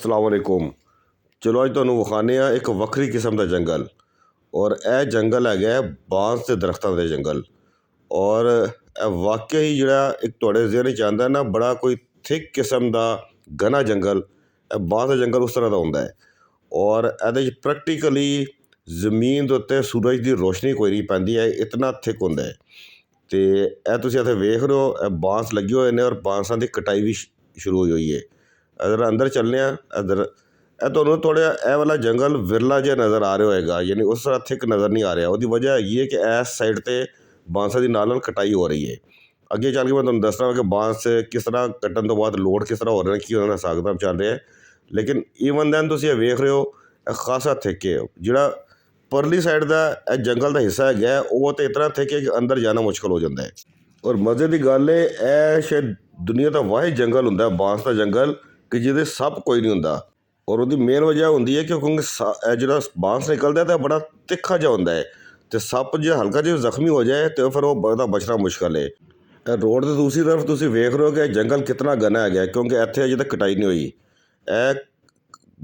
अस्सलाम वालेकुम। चलो अज तुहानूं विखाने आ एक वक्री किस्म का जंगल। और यह जंगल है बांस के दरख्तों के जंगल। और वाकई ही जोड़ा एक तुहाडे ज़हन च आंदा ना बड़ा कोई थिक किस्म का घना जंगल। बांस का जंगल उस तरह का होंदा है। और ये प्रैक्टिकली जमीन के उत्ते सूरज की रोशनी कोई नहीं पैंदी है, इतना थिक होंदा है। तो यह तुसीं इत्थे वेख रहे हो, बांस लगे हुए हैं और बांसां की कटाई भी शुरू हुई है। अगर अंदर चलने इधर तुहानूं थोड़ा यह वाला जंगल विरला जिहा नज़र आ रहा होएगा, यानी उस तरह थिक नज़र नहीं आ रहा। उसकी वजह हैगी है कि इस साइड पर बांसां की नाल कटाई हो रही है। अगे चल के मैं तुहानूं दसना कि बांस किस तरह कट्टन तो बाद लोड किस तरह हो रहे हैं, की उन्होंने हिसाब किताब चल रहा है। लेकिन ईवन दैन तुसीं वेख रहे हो खासा थिक है। जिहड़ा परली साइड का यह जंगल का हिस्सा है वो तो इतना थिक है कि अंदर जाना मुश्किल हो जाता है। और मज़े की गल है, यह शायद दुनिया का वाहिद जंगल होंदा है बांस का जंगल कि जिहदे सप कोई नहीं होंदा। और उसकी मेन वजह होंदी है क्योंकि जो बांस निकलता है तो बड़ा तिखा जिहा होंदा है। तो सप जो हल्का जिहा जख्मी हो जाए तो फिर वो बचना मुश्किल है। रोड की दूसरी तरफ तुसीं वेख रहे हो कि जंगल कितना घना है, क्योंकि इत्थे अजे तक कटाई नहीं हुई।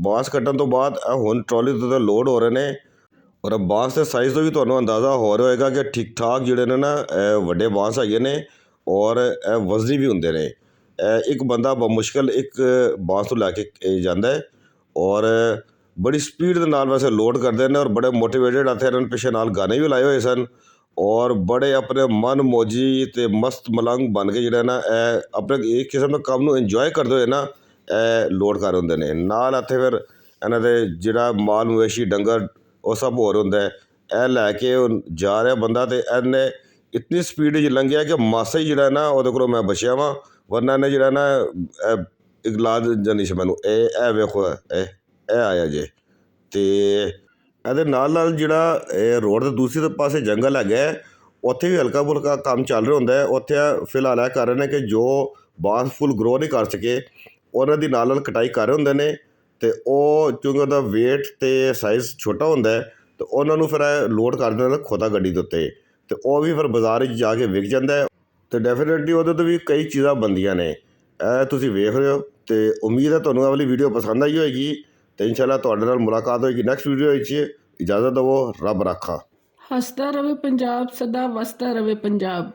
बांस कट्टन तो बाद हुण ट्रॉली तो लोड हो रहे हैं। और बांस के साइज़ तो भी तुहानूं अंदाज़ा हो रहा होएगा कि ठीक ठाक जिहड़े ने ना वड्डे बांस हैगे ने और वजनी भी होंदे ने। एक बंदा मुश्किल एक बांस तो लैके जाता है और बड़ी स्पीड के नाल वैसे लोड करते हैं और बड़े मोटिवेटेड इत्थे इन्होंने पिछे नाल गाने भी लाए हुए सन। और बड़े अपने मन मौजी ते मस्त मलंग बन के जिहड़ा ना अपने एक किस्म के काम नूं इंजॉय करते हुए ना लोड कर होंदे ने। नाल इत्थे फिर इन्हां दे जिहड़ा माल मवेशी डंगर वो सब होर होंदा है। यह लैके जा रहा बंदा तो इन्हें इतनी स्पीड च लंघिया कि मासा ही जिहड़ा ना वो कोलों मैं बचिया वा, वरना इन्हें जिहड़ा ना एक ला जानी सी मैनूं। ए वेखो ए आया जे। तो ਇਹਦੇ ਨਾਲ ਜਿਹੜਾ ਰੋਡ ਦੇ ਦੂਸਰੇ ਪਾਸੇ ਜੰਗਲ ਹੈਗਾ ਉੱਥੇ ਵੀ ਹਲਕਾ ਫੁਲਕਾ ਕੰਮ ਚੱਲ ਰਿਹਾ ਹੁੰਦਾ ਹੈ। ਉੱਥੇ ਫਿਲਹਾਲ ਇਹ ਕਰ ਰਹੇ ਨੇ ਕਿ ਜੋ ਬਾਂਸ ਫੁੱਲ ਗਰੋ ਨਹੀਂ ਕਰ ਸਕੇ ਉਹਨਾਂ ਦੀ ਨਾਲ ਕਟਾਈ ਕਰ ਰਹੇ ਹੁੰਦੇ ਨੇ। ਅਤੇ ਉਹ ਕਿਉਂਕਿ ਉਹਦਾ ਵੇਟ ਅਤੇ ਸਾਈਜ਼ ਛੋਟਾ ਹੁੰਦਾ ਹੈ ਅਤੇ ਉਹਨਾਂ ਨੂੰ ਫਿਰ ਲੋਡ ਕਰ ਦਿੰਦੇ ਨੇ ਖੋਦਾ ਗੱਡੀ ਦੇ ਉੱਤੇ, ਅਤੇ ਉਹ ਵੀ ਫਿਰ ਬਾਜ਼ਾਰ ਵਿੱਚ ਜਾ ਕੇ ਵਿਕ ਜਾਂਦਾ ਹੈ। ਅਤੇ ਡੈਫੀਨੇਟਲੀ ਉਹਦੇ ਤੋਂ ਵੀ ਕਈ ਚੀਜ਼ਾਂ ਬਣਦੀਆਂ ਨੇ। ਇਹ ਤੁਸੀਂ ਵੇਖ ਰਹੇ ਹੋ ਅਤੇ ਉਮੀਦ ਹੈ ਤੁਹਾਨੂੰ ਇਹ ਵਾਲੀ ਵੀਡੀਓ ਪਸੰਦ ਆਈ ਹੋਏਗੀ। तो इंशाल्लाह तुहाडे नाल मुलाकात होएगी नैक्सट वीडियो विच। इजाज़त दवो, रब राखा। हसदा रवे पंजाब, सदा वसदा रवे पंजाब।